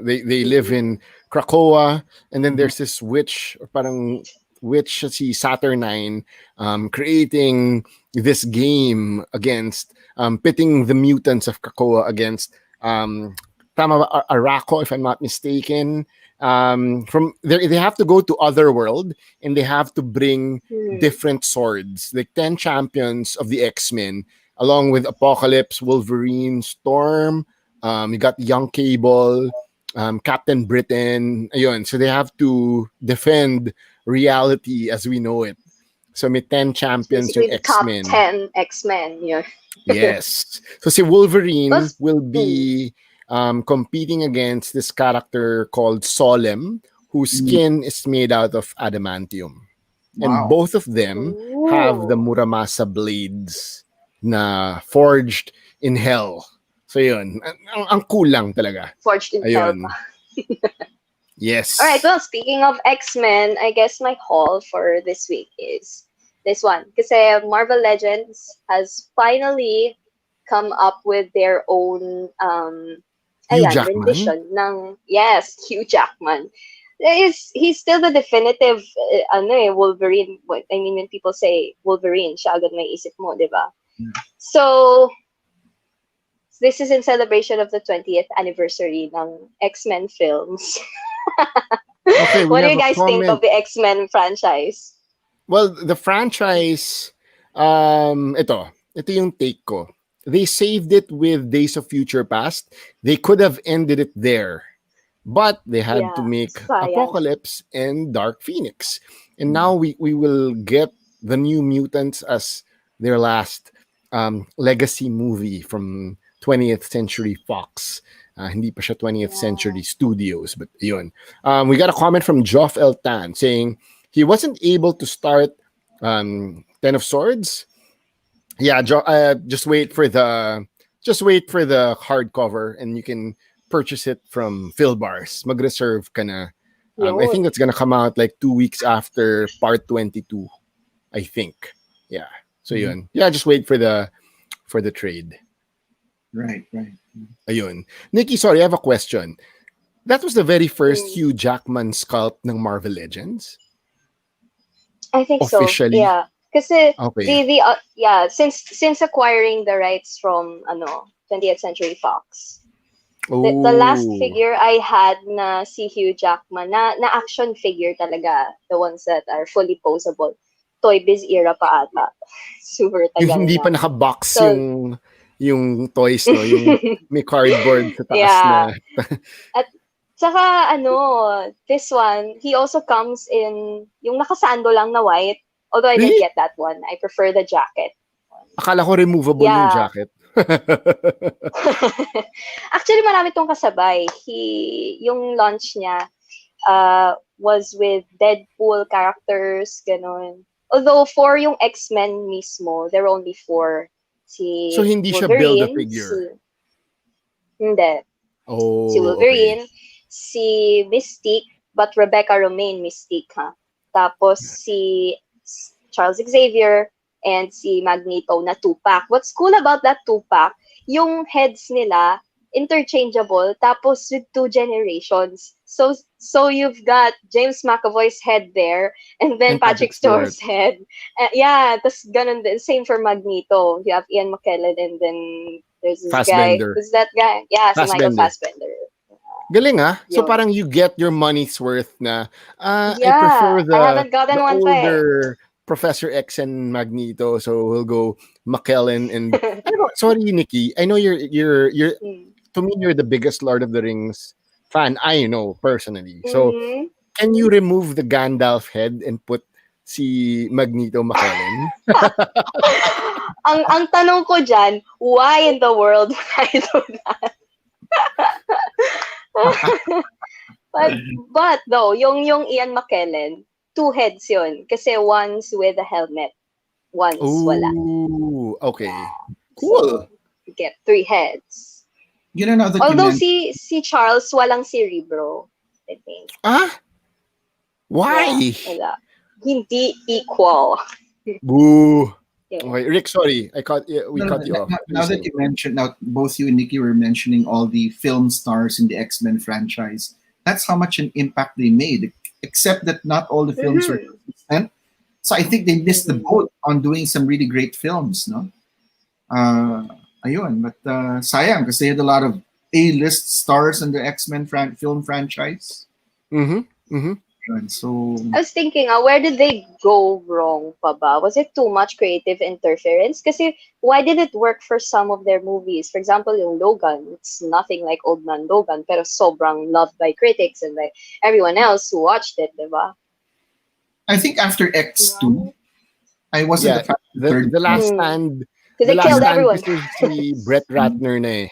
[SPEAKER 3] they live in Krakoa, and then there's this witch, parang witch, si Saturnine, creating this game against, pitting the mutants of Krakoa against, Tama Arako, if I'm not mistaken. From there, they have to go to Otherworld, and they have to bring different swords, like 10 champions of the X-Men, along with Apocalypse, Wolverine, Storm. You got Young Cable, Captain Britain. Ayun. So they have to defend reality as we know it. So may 10 champions yung
[SPEAKER 2] Basically, the top
[SPEAKER 3] X-Men.
[SPEAKER 2] 10 X-Men. Yeah.
[SPEAKER 3] Yes. So si Wolverine
[SPEAKER 2] Plus-
[SPEAKER 3] will be competing against this character called Solemn, whose skin is made out of adamantium. And
[SPEAKER 1] Wow.
[SPEAKER 3] both of them have the
[SPEAKER 2] Ooh.
[SPEAKER 3] Muramasa blades na forged in hell. So yun, ang cool lang talaga.
[SPEAKER 2] Forged in hell.
[SPEAKER 3] Ayun. Yes.
[SPEAKER 2] All right. Well, speaking of X-Men, I guess my haul for this week is This one. Kasi Marvel Legends has finally come up with their own
[SPEAKER 3] Hugh Jackman?
[SPEAKER 2] rendition ng, yes, Hugh Jackman. He's still the definitive Wolverine. I mean, when people say Wolverine, siya agad may isip mo, di ba? So this is in celebration of the 20th anniversary ng X-Men films.
[SPEAKER 3] Okay, we
[SPEAKER 2] What do
[SPEAKER 3] have
[SPEAKER 2] you
[SPEAKER 3] a
[SPEAKER 2] guys think of
[SPEAKER 3] comment.
[SPEAKER 2] the X-Men franchise?
[SPEAKER 3] Well, the franchise, ito yung take ko. They saved it with Days of Future Past. They could have ended it there. But they had to
[SPEAKER 2] Yeah,
[SPEAKER 3] make
[SPEAKER 2] sayang.
[SPEAKER 3] Apocalypse and Dark Phoenix. And now we will get the New Mutants as their last legacy movie from 20th Century Fox. Hindi pa siya 20th
[SPEAKER 2] Yeah.
[SPEAKER 3] Century Studios, but yun. We got a comment from Joff El Tan saying he wasn't able to start Ten of Swords. Yeah, just wait for the hardcover and you can purchase it from Philbars. Mag-reserve ka na. I think
[SPEAKER 2] Yun.
[SPEAKER 3] that's gonna come out like 2 weeks after part 22. I think. Yeah. So yun. Yeah, just wait for the trade.
[SPEAKER 1] Right.
[SPEAKER 3] Ayun. Nikki, sorry, I have a question. That was the very first
[SPEAKER 2] Mm.
[SPEAKER 3] Hugh Jackman sculpt ng Marvel Legends?
[SPEAKER 2] I think so.
[SPEAKER 3] Officially?
[SPEAKER 2] Yeah. Kasi
[SPEAKER 3] Okay.
[SPEAKER 2] since acquiring the rights from 20th Century Fox.
[SPEAKER 3] Oh.
[SPEAKER 2] The last figure I had na si Hugh Jackman na action figure talaga, the ones that are fully posable. Toy Biz era pa ata. Super
[SPEAKER 3] Yung
[SPEAKER 2] tagal
[SPEAKER 3] hindi
[SPEAKER 2] na.
[SPEAKER 3] pa naka-box
[SPEAKER 2] So,
[SPEAKER 3] yung toys, no? Yung may cardboard sa taas
[SPEAKER 2] yeah.
[SPEAKER 3] na.
[SPEAKER 2] At saka this one, he also comes in yung nakasando lang na white. Although I didn't
[SPEAKER 3] Really?
[SPEAKER 2] get that one. I prefer the jacket.
[SPEAKER 3] Akala ko removable yung
[SPEAKER 2] Yeah.
[SPEAKER 3] jacket.
[SPEAKER 2] Actually, marami tong kasabay. Yung launch niya was with Deadpool characters, ganon. Although for yung X-Men mismo, there are only 4. Si
[SPEAKER 3] So hindi siya
[SPEAKER 2] Wolverine,
[SPEAKER 3] Build-A-Figure.
[SPEAKER 2] hindi. Si
[SPEAKER 3] Oh,
[SPEAKER 2] Wolverine,
[SPEAKER 3] okay.
[SPEAKER 2] si Mystique, but Rebecca Romaine Mystique, ha? Tapos si Charles Xavier, and si Magneto na 2-pack. What's cool about that 2-pack, yung heads nila, interchangeable, tapos with 2 generations. So you've got James McAvoy's head there, and then
[SPEAKER 3] And
[SPEAKER 2] Patrick
[SPEAKER 3] Patrick Stewart.
[SPEAKER 2] Stewart's head. Yeah, tas ganun din. Same for Magneto. You have Ian McKellen, and then there's this guy.
[SPEAKER 3] Fassbender.
[SPEAKER 2] Who's that guy? Yeah, si Michael
[SPEAKER 3] Fassbender.
[SPEAKER 2] Fassbender.
[SPEAKER 3] Galing So
[SPEAKER 2] Yun.
[SPEAKER 3] parang you get your money's worth na I
[SPEAKER 2] Yeah,
[SPEAKER 3] prefer
[SPEAKER 2] I haven't gotten
[SPEAKER 3] the
[SPEAKER 2] one pa eh.
[SPEAKER 3] older Professor X and Magneto, so we'll go McKellen and I don't know, sorry Nikki, I know you're to me you're the biggest Lord of the Rings fan I know personally. So
[SPEAKER 2] Mhm.
[SPEAKER 3] can you remove the Gandalf head and put si Magneto McKellen?
[SPEAKER 2] ang tanong ko dyan, why in the world would I do that? but though, yung Ian McKellen, 2 heads yun. Kasi one's with a helmet, one's wala.
[SPEAKER 3] Oh, okay.
[SPEAKER 2] Yeah.
[SPEAKER 3] Cool.
[SPEAKER 2] So, you get 3 heads.
[SPEAKER 1] You know, now that
[SPEAKER 2] Although
[SPEAKER 1] you
[SPEAKER 2] si Charles walang cerebro, I think.
[SPEAKER 3] Why?
[SPEAKER 2] Yeah, wala. Hindi equal.
[SPEAKER 3] Boo.
[SPEAKER 2] Yeah.
[SPEAKER 3] Okay, Rick, sorry. We cut you off.
[SPEAKER 1] now that you mentioned, now both you and Nikki were mentioning all the film stars in the X-Men franchise. That's how much an impact they made. Except that not all the films were consistent. So I think they missed the boat on doing some really great films, no? Ayun, but sayang because they had a lot of A-list stars in the X-Men film franchise. Ayun, so
[SPEAKER 2] I was thinking, where did they go wrong pa ba? Was it too much creative interference? Kasi why did it work for some of their movies? For example, yung Logan, it's nothing like Old Man Logan, pero sobrang loved by critics and by everyone else who watched it, diba?
[SPEAKER 1] I think after X2, I wasn't a fan of the third
[SPEAKER 3] the last
[SPEAKER 1] film.
[SPEAKER 3] stand.
[SPEAKER 2] Because
[SPEAKER 3] The
[SPEAKER 2] they
[SPEAKER 3] last
[SPEAKER 2] killed
[SPEAKER 3] stand
[SPEAKER 2] everyone.
[SPEAKER 3] kasi si Brett Ratner na eh.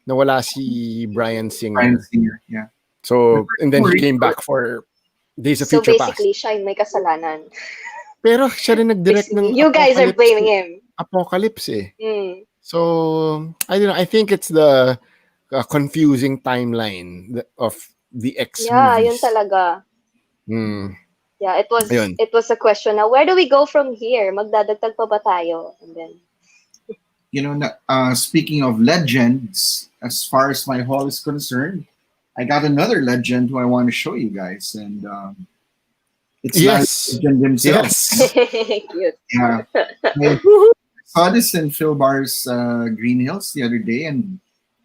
[SPEAKER 3] Nawala si Brian Singer.
[SPEAKER 1] Bryan Singer, yeah.
[SPEAKER 3] So, and then he came back for Days of
[SPEAKER 2] So
[SPEAKER 3] Future Past.
[SPEAKER 2] basically, siya yung may kasalanan.
[SPEAKER 3] Pero siya rin nag-direct ng
[SPEAKER 2] You guys are blaming him.
[SPEAKER 3] Apocalypse eh. So, I don't know. I think it's the confusing timeline of the X
[SPEAKER 2] Yeah,
[SPEAKER 3] movies.
[SPEAKER 2] yun talaga. Yeah, it was
[SPEAKER 3] Ayun.
[SPEAKER 2] it was a question now. Where do we go from here? Magdadagdag pa ba tayo? And then
[SPEAKER 1] Speaking of legends, as far as my hall is concerned, I got another legend who I want to show you guys, and it's Larry
[SPEAKER 3] Yes.
[SPEAKER 1] Legend himself.
[SPEAKER 3] Yes.
[SPEAKER 2] cute.
[SPEAKER 1] Yeah, I saw this in Phil Bar's Green Hills the other day, and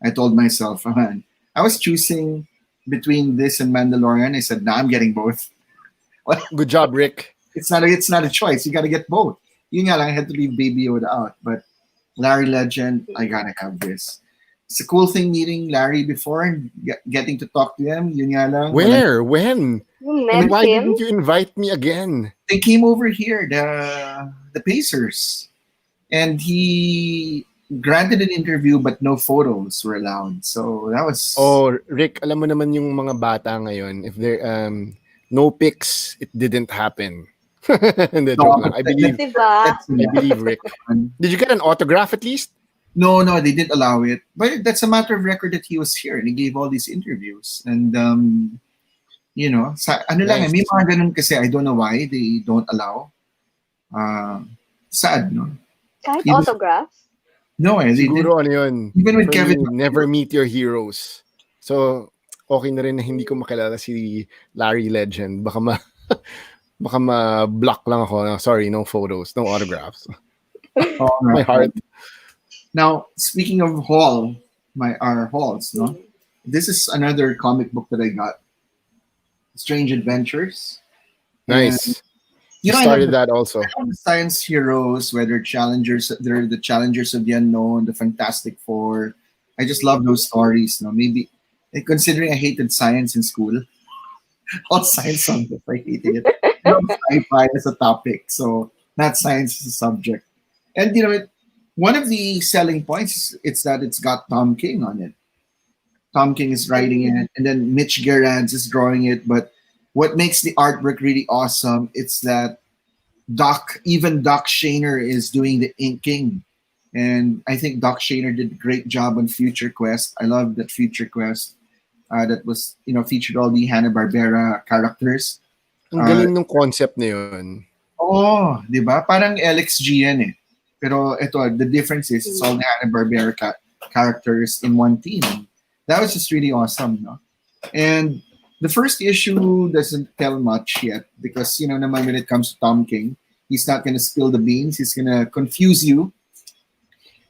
[SPEAKER 1] I told myself, oh, man, I was choosing between this and Mandalorian. I said, nah, I'm getting both. Well,
[SPEAKER 3] Good job, Rick.
[SPEAKER 1] it's not a choice. You got to get both. Yun nga lang, I had to leave Baby Yoda out, but Larry Legend, I gotta have this. It's a cool thing meeting Larry before and getting to talk to him. Yun nga lang,
[SPEAKER 3] Where? When?
[SPEAKER 2] You
[SPEAKER 3] And
[SPEAKER 2] met
[SPEAKER 3] why
[SPEAKER 2] him?
[SPEAKER 3] didn't you invite me again?
[SPEAKER 1] they came over here, the Pacers, and he granted an interview, but no photos were allowed. So that was
[SPEAKER 3] Oh, Rick, alam mo naman yung mga bata ngayon, if there no pics, it didn't happen. Hindi,
[SPEAKER 1] no,
[SPEAKER 3] joke lang. I believe
[SPEAKER 2] Diba?
[SPEAKER 3] Rick. Did you get an autograph at least?
[SPEAKER 1] No, they didn't allow it. But that's a matter of record that he was here and he gave all these interviews. And ano lang,
[SPEAKER 3] Nice.
[SPEAKER 1] may mga ganun kasi I don't know why they don't allow. Sad, no?
[SPEAKER 2] Kahit
[SPEAKER 1] He was-
[SPEAKER 2] autograph?
[SPEAKER 1] No, they didn't.
[SPEAKER 3] Siguro ano yun.
[SPEAKER 1] Even with
[SPEAKER 3] For
[SPEAKER 1] Kevin,
[SPEAKER 3] me, never meet your heroes. So, okay na rin na hindi ko makilala si Larry Legend. Baka ma-block lang ako. Sorry, no photos, no autographs.
[SPEAKER 1] oh,
[SPEAKER 3] My heart.
[SPEAKER 1] Now, speaking of our halls, no? This is another comic book that I got. Strange Adventures.
[SPEAKER 3] Nice.
[SPEAKER 1] You know,
[SPEAKER 3] I started that also.
[SPEAKER 1] I love the science heroes, whether challengers, they're the challengers of the unknown, the Fantastic Four. I just love those stories. No, maybe considering I hated science in school, all science subjects I hated it. I love sci-fi as a topic, so not science as a subject. And one of the selling points it's that it's got Tom King on it. Tom King is writing it, and then Mitch Gerads is drawing it. But what makes the artwork really awesome, it's that Doc Shaner is doing the inking. And I think Doc Shaner did a great job on Future Quest. I love that Future Quest that was, featured all the Hanna-Barbera characters.
[SPEAKER 3] Ang galing ng concept na yun.
[SPEAKER 1] Oh, di ba? Parang LXG yan eh. Pero the difference is it's all the Hanna-Barbera characters in one team. That was just really awesome, no? And the first issue doesn't tell much yet because, naman when it comes to Tom King, he's not going to spill the beans. He's going to confuse you.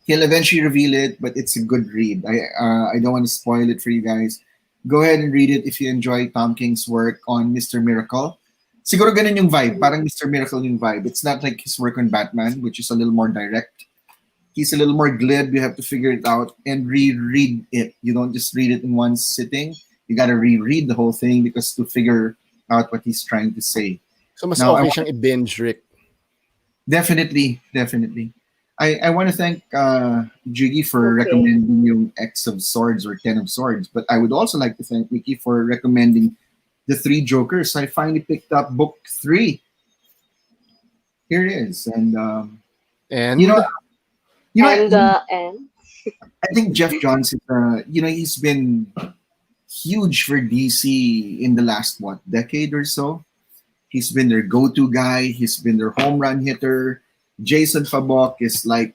[SPEAKER 1] He'll eventually reveal it, but it's a good read. I don't want to spoil it for you guys. Go ahead and read it if you enjoy Tom King's work on Mr. Miracle. Siguro ganun yung vibe. Parang Mr. Miracle yung vibe. It's not like his work on Batman, which is a little more direct. He's a little more glib. You have to figure it out and reread it. You don't just read it in one sitting. You got to reread the whole thing because to figure out what he's trying to say.
[SPEAKER 3] So, mas
[SPEAKER 1] Now,
[SPEAKER 3] okay siyang i-binge, Rick.
[SPEAKER 1] Definitely. I want to thank Jiggy for recommending yung X of Swords or 10 of Swords, but I would also like to thank Nikki for recommending the Three Jokers. I finally picked up book 3. Here it is, and
[SPEAKER 3] And
[SPEAKER 1] I think Jeff Johns is, he's been huge for DC in the last decade or so. He's been their go-to guy. He's been their home run hitter. Jason Fabok is like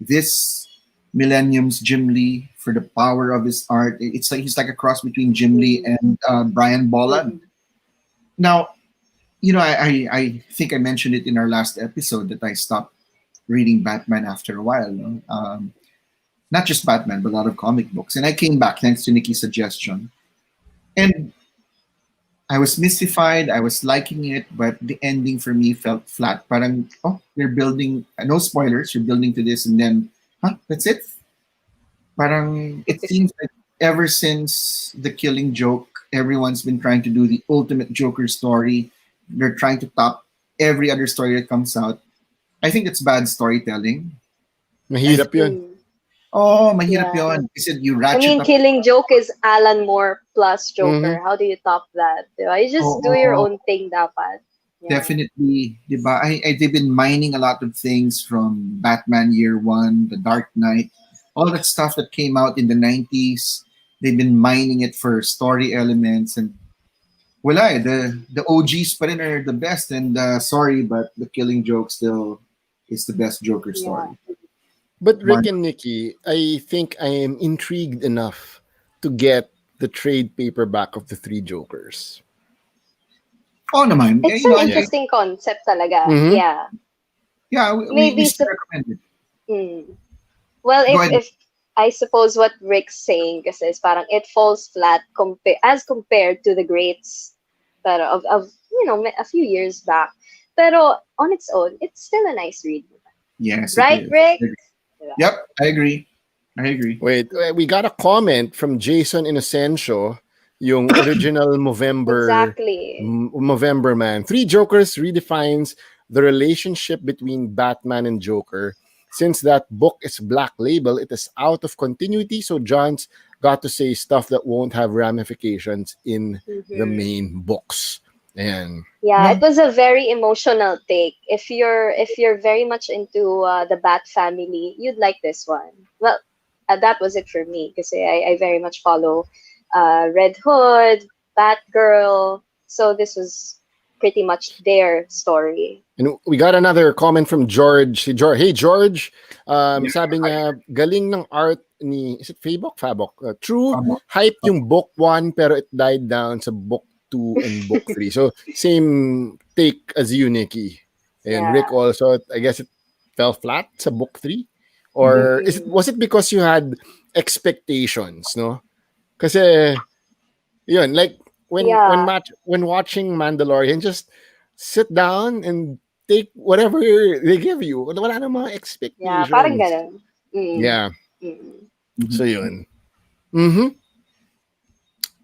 [SPEAKER 1] this millennium's Jim Lee for the power of his art. It's like he's like a cross between Jim Lee and Brian Bolland. Now, I think I mentioned it in our last episode that I stopped reading Batman after a while. No? Not just Batman, but a lot of comic books. And I came back thanks to Nikki's suggestion. And I was mystified. I was liking it, but the ending for me felt flat. Parang, you're building, no spoilers, you're building to this, and then, that's it? Parang, it seems like ever since The Killing Joke, everyone's been trying to do the ultimate Joker story. They're trying to top every other story that comes out. I think it's bad storytelling.
[SPEAKER 3] mahirap yun.
[SPEAKER 1] Oh, mahirap yun. He said you ratchet up.
[SPEAKER 2] Killing Joke is Alan Moore plus Joker. How do you top that? Diba? You just do your own thing dapat. Yeah.
[SPEAKER 1] Definitely. Diba? They've been mining a lot of things from Batman Year One, The Dark Knight, all that stuff that came out in the 90s. They've been mining it for story elements. And wala eh. The OGs pa rin are the best, and sorry, but the Killing Joke still is the best Joker
[SPEAKER 2] Yeah.
[SPEAKER 1] story.
[SPEAKER 3] But Rick
[SPEAKER 1] Mark.
[SPEAKER 3] and Nikki, I think I am intrigued enough to get the trade paperback of the Three Jokers.
[SPEAKER 1] Oh naman,
[SPEAKER 2] It's
[SPEAKER 1] you
[SPEAKER 2] an
[SPEAKER 1] know,
[SPEAKER 3] Yeah.
[SPEAKER 2] interesting concept talaga.
[SPEAKER 3] Mm-hmm.
[SPEAKER 2] Yeah.
[SPEAKER 1] yeah, we
[SPEAKER 2] Maybe
[SPEAKER 1] still recommend it.
[SPEAKER 2] mm. Well,
[SPEAKER 1] Go ahead.
[SPEAKER 2] if I suppose what Rick's saying kasi is parang it falls flat as compared to the greats pero of a few years back. Pero on its own, it's still a nice read.
[SPEAKER 1] Yes, it
[SPEAKER 2] Right,
[SPEAKER 1] is.
[SPEAKER 2] Rick?
[SPEAKER 1] Yep, I agree. I agree.
[SPEAKER 3] Wait, we got a comment from Jason Inocencio, yung original
[SPEAKER 2] Exactly.
[SPEAKER 3] Movember Man. Three Jokers redefines the relationship between Batman and Joker. Since that book is Black Label, it is out of continuity, so John's got to say stuff that won't have ramifications in the
[SPEAKER 2] Mhm.
[SPEAKER 3] main books. And
[SPEAKER 2] Yeah,
[SPEAKER 1] Yeah.
[SPEAKER 2] it was a very emotional take. If you're very much into the Bat family, you'd like this one. Well, that was it for me because I very much follow Red Hood, Batgirl. So this was pretty much their story.
[SPEAKER 3] And we got another comment from George. Hey George,
[SPEAKER 1] Yeah.
[SPEAKER 3] sabi niya, galing ng art ni, is it Fabok? Fabok. True,
[SPEAKER 1] Um,
[SPEAKER 3] hype yung book 1 pero it died down sa book 2 and book 3. So, same take as you, Nikki. And
[SPEAKER 2] Yeah.
[SPEAKER 3] Rick also, I guess it fell flat sa book 3.
[SPEAKER 1] mhm.
[SPEAKER 3] Or was it because you had expectations, no? Kasi, yun, like,
[SPEAKER 2] Yeah.
[SPEAKER 3] when watching Mandalorian, just sit down and take whatever they give you. Wala na mga
[SPEAKER 2] Yeah, parang
[SPEAKER 3] expectations.
[SPEAKER 2] ganun. Mm.
[SPEAKER 3] Yeah.
[SPEAKER 2] Mm.
[SPEAKER 3] So
[SPEAKER 1] Mhm.
[SPEAKER 3] yun. Mm-hmm.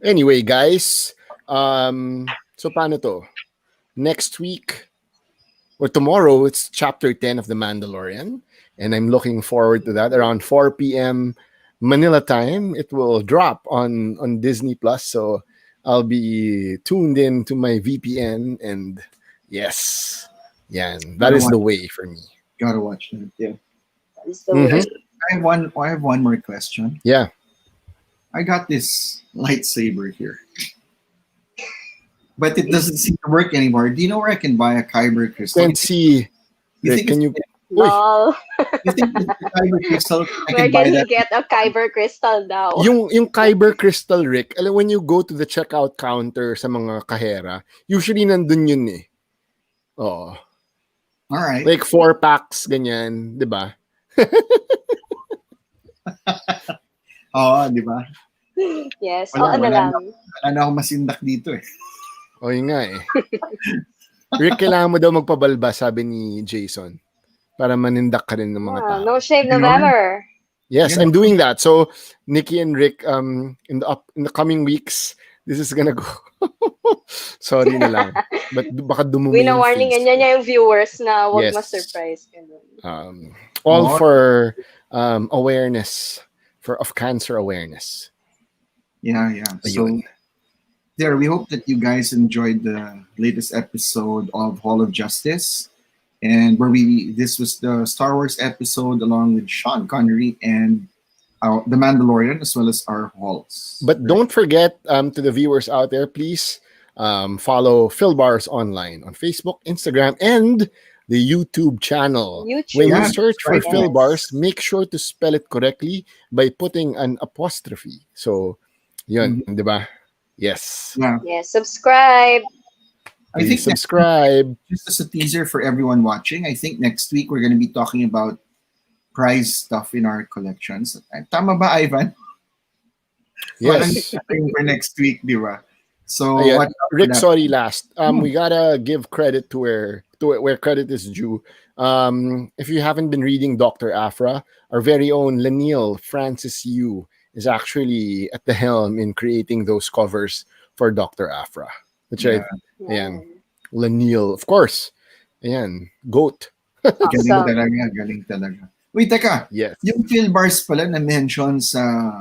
[SPEAKER 3] Anyway, guys. So paano to? Next week or tomorrow, it's chapter 10 of The Mandalorian. And I'm looking forward to that. Around 4 p.m. Manila time, it will drop on Disney Plus. So I'll be tuned in to my VPN, and yes, yeah, that
[SPEAKER 1] Gotta
[SPEAKER 3] is
[SPEAKER 1] watch.
[SPEAKER 3] the way for me.
[SPEAKER 1] Gotta watch that. Yeah.
[SPEAKER 2] That's the
[SPEAKER 3] Mm-hmm.
[SPEAKER 2] way.
[SPEAKER 1] I have one more question.
[SPEAKER 3] Yeah.
[SPEAKER 1] I got this lightsaber here, but it doesn't seem to work anymore. Do you know where I can buy a kyber crystal?
[SPEAKER 3] Can't see.
[SPEAKER 1] You
[SPEAKER 3] Rick,
[SPEAKER 1] think
[SPEAKER 3] can
[SPEAKER 1] it's,
[SPEAKER 3] you? Uy,
[SPEAKER 2] Lol.
[SPEAKER 1] you think it's a kyber crystal? I
[SPEAKER 2] Where
[SPEAKER 1] can buy
[SPEAKER 2] can he
[SPEAKER 1] that.
[SPEAKER 2] get a Kyber crystal now?
[SPEAKER 3] yung Kyber Crystal, Rick, alam, when you go to the checkout counter sa mga kahera, usually nandun yun eh. Oo.
[SPEAKER 1] All right.
[SPEAKER 3] Like 4 packs, ganyan, di ba?
[SPEAKER 1] Oo, di ba?
[SPEAKER 2] Yes.
[SPEAKER 1] Wala,
[SPEAKER 2] Oo na
[SPEAKER 1] wala
[SPEAKER 2] lang.
[SPEAKER 1] Wala na akong masindak dito eh.
[SPEAKER 3] O yun nga eh. Rick, kailangan mo daw magpabalba, sabi ni Jason. Para manindak ka rin ng mga
[SPEAKER 2] Yeah,
[SPEAKER 3] tao.
[SPEAKER 2] no shave
[SPEAKER 1] Ganon.
[SPEAKER 2] November.
[SPEAKER 3] Yes,
[SPEAKER 1] Ganon.
[SPEAKER 3] I'm doing that. So, Nikki and Rick, in the coming weeks, this is gonna go. Sorry na lang. But baka dumumi yung
[SPEAKER 2] Wina-warningan
[SPEAKER 3] face.
[SPEAKER 2] niya yung viewers na wag
[SPEAKER 3] Yes.
[SPEAKER 2] ma-surprise. Ganun.
[SPEAKER 3] All
[SPEAKER 1] Oh.
[SPEAKER 3] for awareness, of cancer awareness.
[SPEAKER 1] Yeah. So
[SPEAKER 3] Ayun.
[SPEAKER 1] there, we hope that you guys enjoyed the latest episode of Hall of Justice, and this was the Star Wars episode along with Sean Connery and the Mandalorian, as well as our halls.
[SPEAKER 3] But don't forget, to the viewers out there, please follow Phil Bars Online on Facebook, Instagram, and the YouTube channel.
[SPEAKER 2] YouTube.
[SPEAKER 3] When you
[SPEAKER 1] Yeah,
[SPEAKER 3] search for
[SPEAKER 1] right.
[SPEAKER 3] Phil
[SPEAKER 2] Yes.
[SPEAKER 3] Bars, make sure to spell it correctly by putting an apostrophe. So, yun, di ba? Yes.
[SPEAKER 1] Yeah,
[SPEAKER 2] Yes. Subscribe.
[SPEAKER 1] I
[SPEAKER 3] Please
[SPEAKER 1] think
[SPEAKER 3] subscribe.
[SPEAKER 1] just as a teaser for everyone watching, I think next week we're going to be talking about prize stuff in our collections. Tama ba, Ivan?
[SPEAKER 3] Yes.
[SPEAKER 1] Parang for next week, di ba? So,
[SPEAKER 3] Ayan.
[SPEAKER 1] watch out for
[SPEAKER 3] Rick,
[SPEAKER 1] that.
[SPEAKER 3] sorry, last. We gotta give credit to where credit is due. If you haven't been reading Dr. Afra, our very own Laniel Francis Yu is actually at the helm in creating those covers for Dr. Afra. Which
[SPEAKER 1] Yeah.
[SPEAKER 3] ayan, Laniel, of course. Ayan, GOAT.
[SPEAKER 1] Galing
[SPEAKER 2] Awesome.
[SPEAKER 1] talaga, galing talaga. Wait, teka.
[SPEAKER 3] Yes.
[SPEAKER 1] Yung Phil Bars pala na mention sa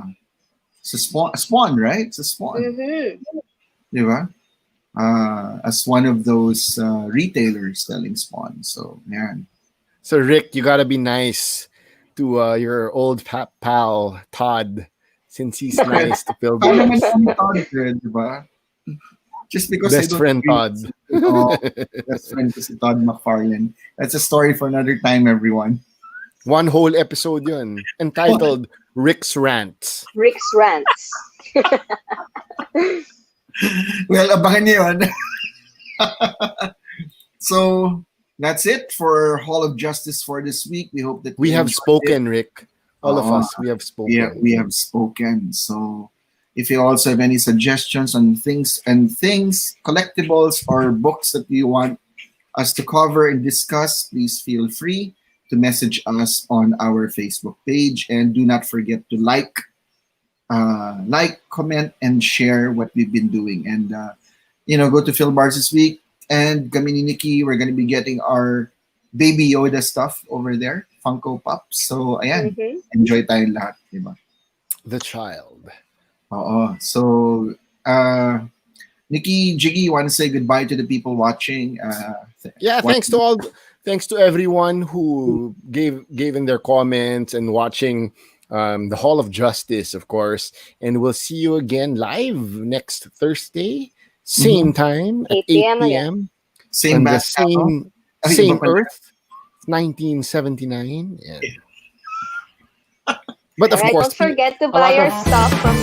[SPEAKER 1] Spawn, right? Sa Spawn.
[SPEAKER 2] Mm-hmm.
[SPEAKER 1] Di ba? As one of those retailers selling Spawn. So, man.
[SPEAKER 3] So Rick, you gotta be nice to your old pal Todd, since he's nice to Phil
[SPEAKER 1] Paano naman
[SPEAKER 3] Bars.
[SPEAKER 1] kami Todd, di ba? Just because I
[SPEAKER 3] Best
[SPEAKER 1] don't
[SPEAKER 3] friend
[SPEAKER 1] agree
[SPEAKER 3] Todd.
[SPEAKER 1] with best friend ko si Todd McFarlane. That's a story for another time, everyone.
[SPEAKER 3] One whole episode yun. Entitled Rick's Rants.
[SPEAKER 2] Rick's rants.
[SPEAKER 1] Well, abangan niyo yun. So, that's it for Hall of Justice for this week. We hope that
[SPEAKER 3] We
[SPEAKER 1] you
[SPEAKER 3] have
[SPEAKER 1] enjoyed
[SPEAKER 3] spoken, Rick. All of
[SPEAKER 1] Oo.
[SPEAKER 3] us, we have spoken.
[SPEAKER 1] we have spoken. So if you also have any suggestions on things, collectibles or books that you want us to cover and discuss, please feel free to message us on our Facebook page. And do not forget to comment, and share what we've been doing. And go to Phil Bars this week. And kami ni Nikki, we're gonna be getting our Baby Yoda stuff over there, Funko Pops. So ayan, enjoy tayong lahat, diba?
[SPEAKER 3] The child.
[SPEAKER 1] Oo. So, Nikki, Jiggy, you want to say goodbye to the people watching?
[SPEAKER 3] Thanks to everyone who gave in their comments and watching the Hall of Justice, of course. And we'll see you again live next Thursday, same time at 8 p.m.
[SPEAKER 1] Same
[SPEAKER 3] on the
[SPEAKER 1] back
[SPEAKER 3] same
[SPEAKER 1] Ay,
[SPEAKER 3] same
[SPEAKER 1] iba pala.
[SPEAKER 3] Earth, 1979. Yeah. But of
[SPEAKER 2] Alright,
[SPEAKER 3] course,
[SPEAKER 2] don't forget to
[SPEAKER 3] a
[SPEAKER 2] buy
[SPEAKER 3] lot
[SPEAKER 2] your
[SPEAKER 3] of-
[SPEAKER 2] stuff from.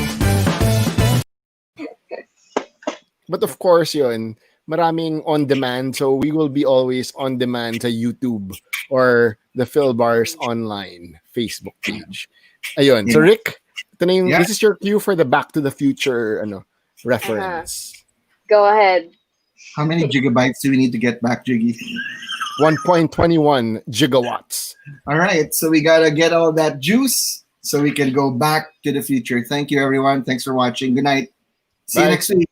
[SPEAKER 3] But of course, yun, maraming on demand. So we will be always on demand sa YouTube or the Phil Bars online Facebook page. Ayun. So Rick, ito na yung, this is your cue for the Back to the Future reference.
[SPEAKER 2] Go ahead.
[SPEAKER 1] How many gigabytes do we need to get back, Jiggy?
[SPEAKER 3] 1.21 gigawatts.
[SPEAKER 1] All right. So we got to get all that juice so we can go back to the future. Thank you, everyone. Thanks for watching. Good night. See you
[SPEAKER 3] Bye.
[SPEAKER 1] next week.